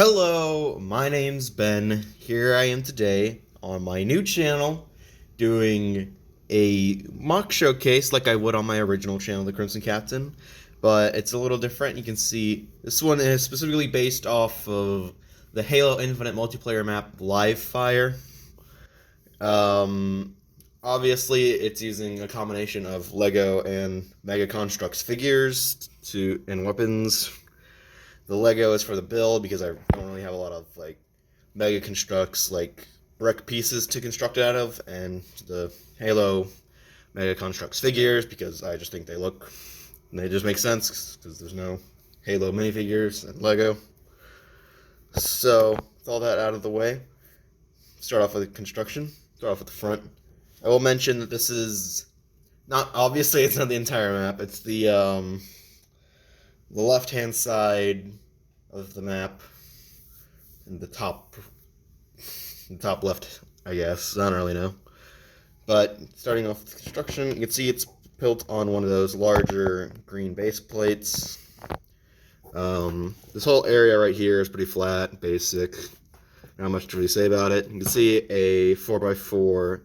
Hello, my name's Ben. Here I am today on my new channel doing a mock showcase like I would on my original channel, The Crimson Captain, but it's a little different. You can see this one is specifically based off of the Halo Infinite multiplayer map Livefire. Um, Obviously, it's using a combination of Lego and Mega Construx figures and weapons. The Lego is for the build because I don't really have a lot of Mega Constructs brick pieces to construct it out of, and the Halo Mega Constructs figures because I just think they just make sense because there's no Halo minifigures and Lego. So with all that out of the way, start off with construction. Start off with the front. I will mention that this is not obviously it's not the entire map. It's the left-hand side of the map, and the top left, I guess. I don't really know. But starting off with construction, you can see it's built on one of those larger green base plates. This whole area right here is pretty flat, basic. Not much to really say about it. You can see a 4x4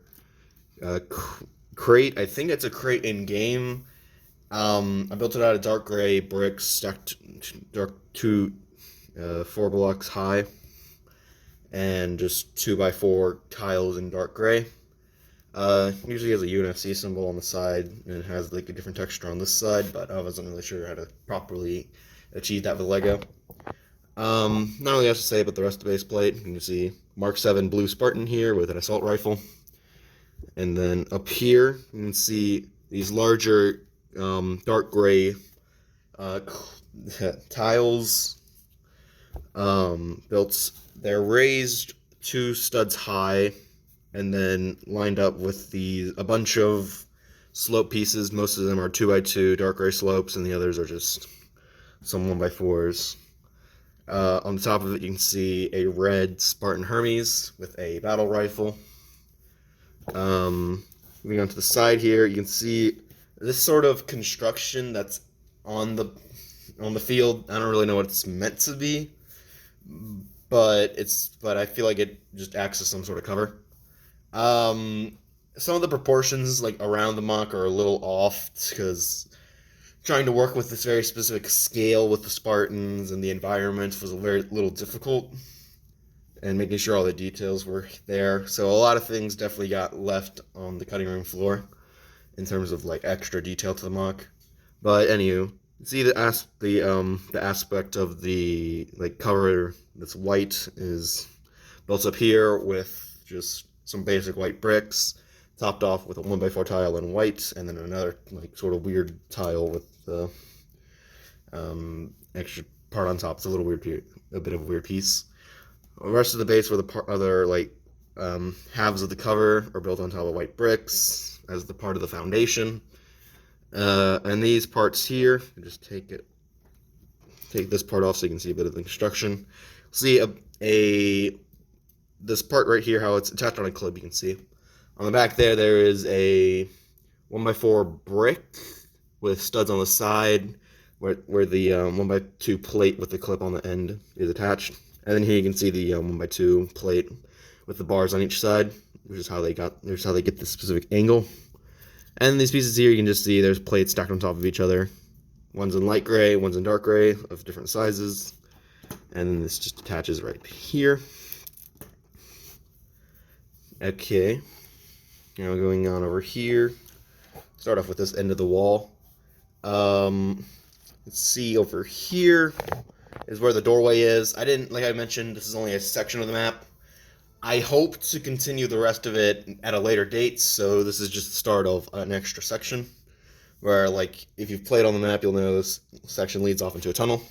crate. I think it's a crate in game. I built it out of dark gray bricks stacked to 4 blocks high, and just 2x4 tiles in dark gray. Usually has a UFC symbol on the side, and it has like a different texture on this side, but I wasn't really sure how to properly achieve that with Lego. Not really much to say about the rest of the base plate. You can see Mark 7 blue Spartan here with an assault rifle. And then up here, you can see these larger dark gray tiles built. They're raised 2 studs high, and then lined up with a bunch of slope pieces. Most of them are 2x2 dark gray slopes, and the others are just some 1x4s. On the top of it, you can see a red Spartan Hermes with a battle rifle. Moving on to the side here, you can see this sort of construction that's on the field. I don't really know what it's meant to be, but I feel like it just acts as some sort of cover. Some of the proportions around the MOC are a little off because trying to work with this very specific scale with the Spartans and the environment was a very little difficult, and making sure all the details were there. So a lot of things definitely got left on the cutting room floor in terms of extra detail to the MOC. But anywho, see the aspect of the cover that's white is built up here with just some basic white bricks, topped off with a 1x4 tile in white, and then another sort of weird tile with the extra part on top. It's a bit of a weird piece. The rest of the base, where the other halves of the cover are built on top of white bricks as the part of the foundation. And these parts here, just take this part off so you can see a bit of the construction. See this part right here, how it's attached on a clip. You can see on the back there is a 1x4 brick with studs on the side where the 1x2 plate with the clip on the end is attached. And then here you can see the 1x2 plate with the bars on each side, which is how they get this specific angle. And these pieces here, you can just see there's plates stacked on top of each other. One's in light gray, one's in dark gray of different sizes. And then this just attaches right here. Okay. Now going on over here. Start off with this end of the wall. Let's see, over here is where the doorway is. Like I mentioned, this is only a section of the map. I hope to continue the rest of it at a later date, so this is just the start of an extra section where, if you've played on the map, you'll know this section leads off into a tunnel.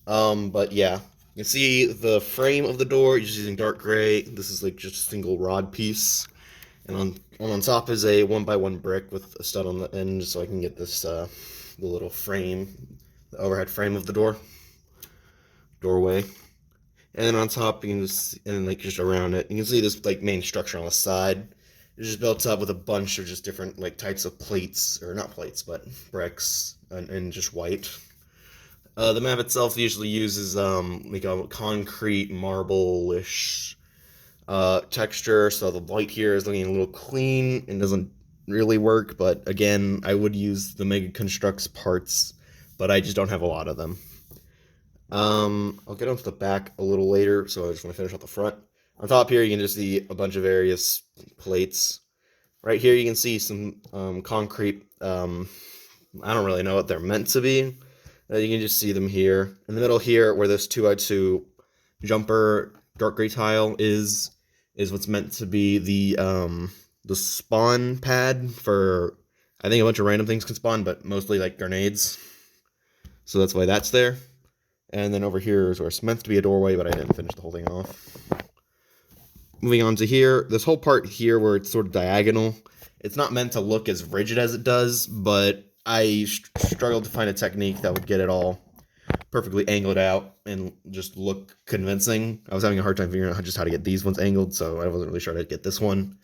But yeah, you can see the frame of the door, just using dark gray. This is just a single rod piece, and on top is a 1x1 brick with a stud on the end, so I can get this the little frame, the overhead frame of the doorway. And then on top, you can just around it, you can see this main structure on the side. It's just built up with a bunch of just different types of plates, or not plates, but bricks, and just white. The map itself usually uses like a concrete marble-ish texture, so the light here is looking a little clean and doesn't really work, but again, I would use the Mega Constructs parts, but I just don't have a lot of them. I'll get onto the back a little later, so I just want to finish off the front. On top here, you can just see a bunch of various plates. Right here, you can see some concrete, I don't really know what they're meant to be. You can just see them here. In the middle here, where this 2x2 jumper dark gray tile is what's meant to be the spawn pad for, I think a bunch of random things can spawn, but mostly like grenades. So that's why that's there. And then over here is where it's meant to be a doorway, but I didn't finish the whole thing off. Moving on to here, this whole part here where it's sort of diagonal, it's not meant to look as rigid as it does, but I struggled to find a technique that would get it all perfectly angled out and just look convincing. I was having a hard time figuring out just how to get these ones angled, so I wasn't really sure how to get this one.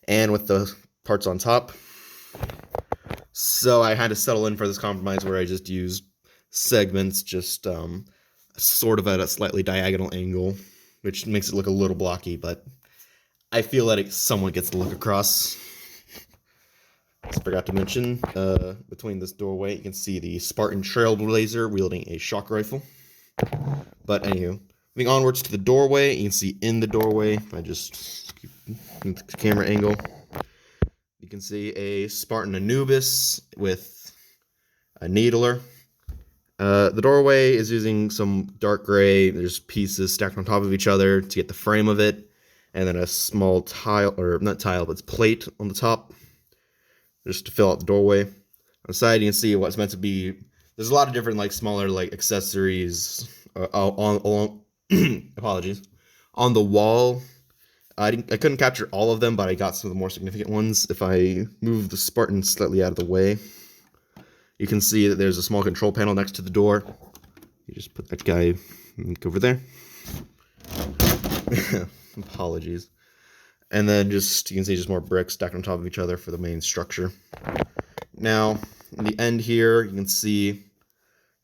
And with the parts on top. So I had to settle in for this compromise where I just used segments just sort of at a slightly diagonal angle, which makes it look a little blocky, but I feel that it somewhat gets the look across. I forgot to mention, between this doorway, you can see the Spartan Trailblazer wielding a shock rifle. But anywho, moving onwards to the doorway, you can see in the doorway, if I just keep the camera angle, you can see a Spartan Anubis with a Needler. The doorway is using some dark gray, there's pieces stacked on top of each other to get the frame of it, and then a small tile, or not tile, but it's plate on the top, just to fill out the doorway. On the side, you can see what's meant to be, there's a lot of different, like, smaller, like, accessories along, apologies, on the wall. I couldn't capture all of them, but I got some of the more significant ones. If I move the Spartan slightly out of the way, you can see that there's a small control panel next to the door. You just put that guy over there. Apologies. And then just, you can see just more bricks stacked on top of each other for the main structure. Now, in the end here, you can see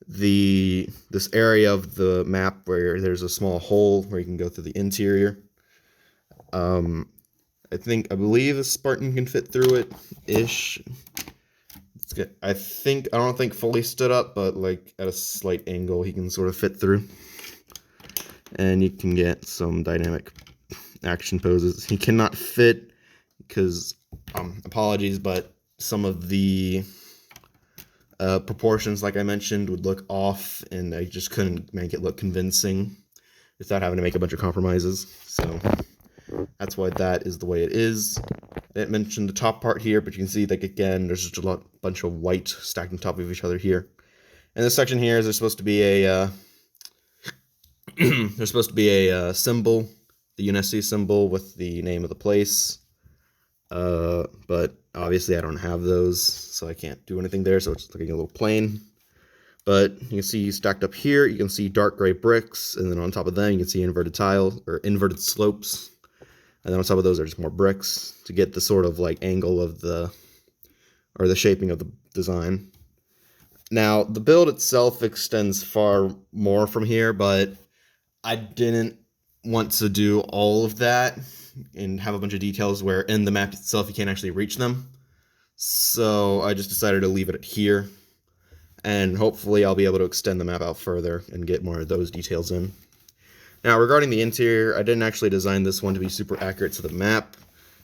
this area of the map where there's a small hole where you can go through the interior. I believe a Spartan can fit through it, ish. It's good. I don't think fully stood up, but like at a slight angle, he can sort of fit through. And you can get some dynamic action poses. He cannot fit because, apologies, but some of the proportions, like I mentioned, would look off, and I just couldn't make it look convincing without having to make a bunch of compromises. So that's why that is the way it is. I didn't mention the top part here, but you can see, like, again, there's just a bunch of white stacked on top of each other here. And this section here is there's supposed to be a there's supposed to be a symbol, the UNSC symbol with the name of the place. But obviously I don't have those, so I can't do anything there, so it's looking a little plain. But you can see stacked up here, you can see dark gray bricks, and then on top of them you can see inverted tiles, or inverted slopes. And then on top of those are just more bricks to get the sort of like angle of the shaping of the design. Now, the build itself extends far more from here, but I didn't want to do all of that and have a bunch of details where in the map itself you can't actually reach them. So I just decided to leave it at here, and hopefully I'll be able to extend the map out further and get more of those details in. Now, regarding the interior, I didn't actually design this one to be super accurate to the map.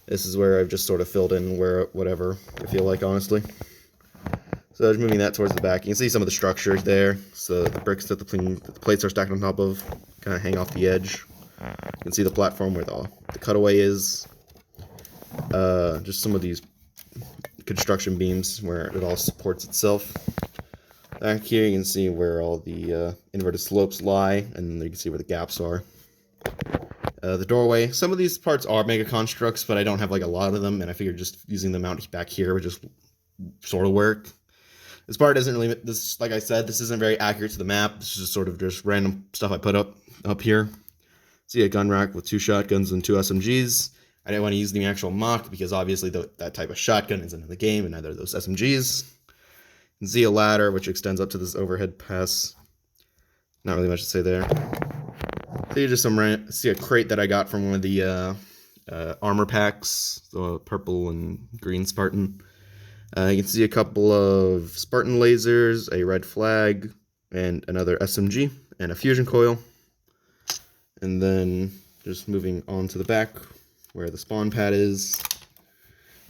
This is where I've just sort of filled in whatever I feel like, honestly. So just moving that towards the back, you can see some of the structures there. So the bricks that the plates are stacked on top of kind of hang off the edge. You can see the platform where the cutaway is. Just some of these construction beams where it all supports itself. Back here you can see where all the inverted slopes lie, and then you can see where the gaps are. The doorway, some of these parts are mega constructs, but I don't have like a lot of them, and I figured just using them out back here would just sort of work. This part isn't really, like I said, this isn't very accurate to the map. This is just sort of just random stuff I put up here. See a gun rack with 2 shotguns and 2 SMGs. I didn't want to use the actual MOC because obviously that type of shotgun isn't in the game, and neither are those SMGs. You can see a ladder which extends up to this overhead pass. Not really much to say there. So you just see a crate that I got from one of the armor packs, the purple and green Spartan. You can see a couple of Spartan lasers, a red flag, and another SMG, and a fusion coil. And then just moving on to the back where the spawn pad is.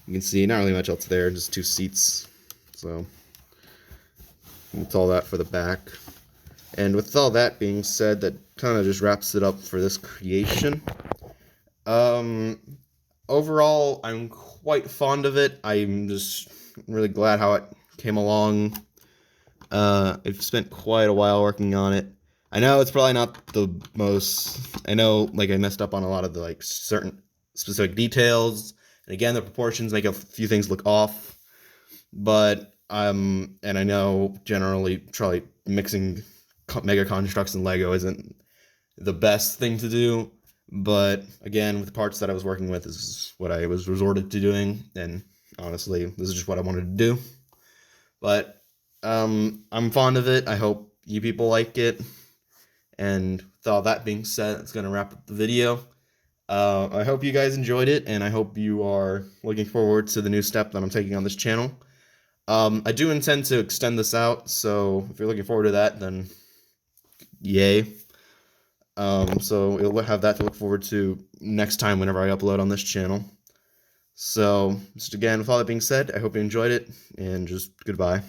You can see not really much else there, just 2 seats. So that's all that for the back. And with all that being said, that kind of just wraps it up for this creation. Overall, I'm quite fond of it. I'm just really glad how it came along. I've spent quite a while working on it. I know it's probably not the most, I know like I messed up on a lot of the like certain specific details, and again the proportions make a few things look off, but and I know generally probably mixing mega constructs and Lego isn't the best thing to do, but again with the parts that I was working with, this is what I was resorted to doing, and honestly this is just what I wanted to do. But I'm fond of it. I hope you people like it. And with all that being said, it's going to wrap up the video. I hope you guys enjoyed it, and I hope you are looking forward to the new step that I'm taking on this channel. I do intend to extend this out, so if you're looking forward to that, then yay. So you'll have that to look forward to next time whenever I upload on this channel. So, just again, with all that being said, I hope you enjoyed it, and just goodbye.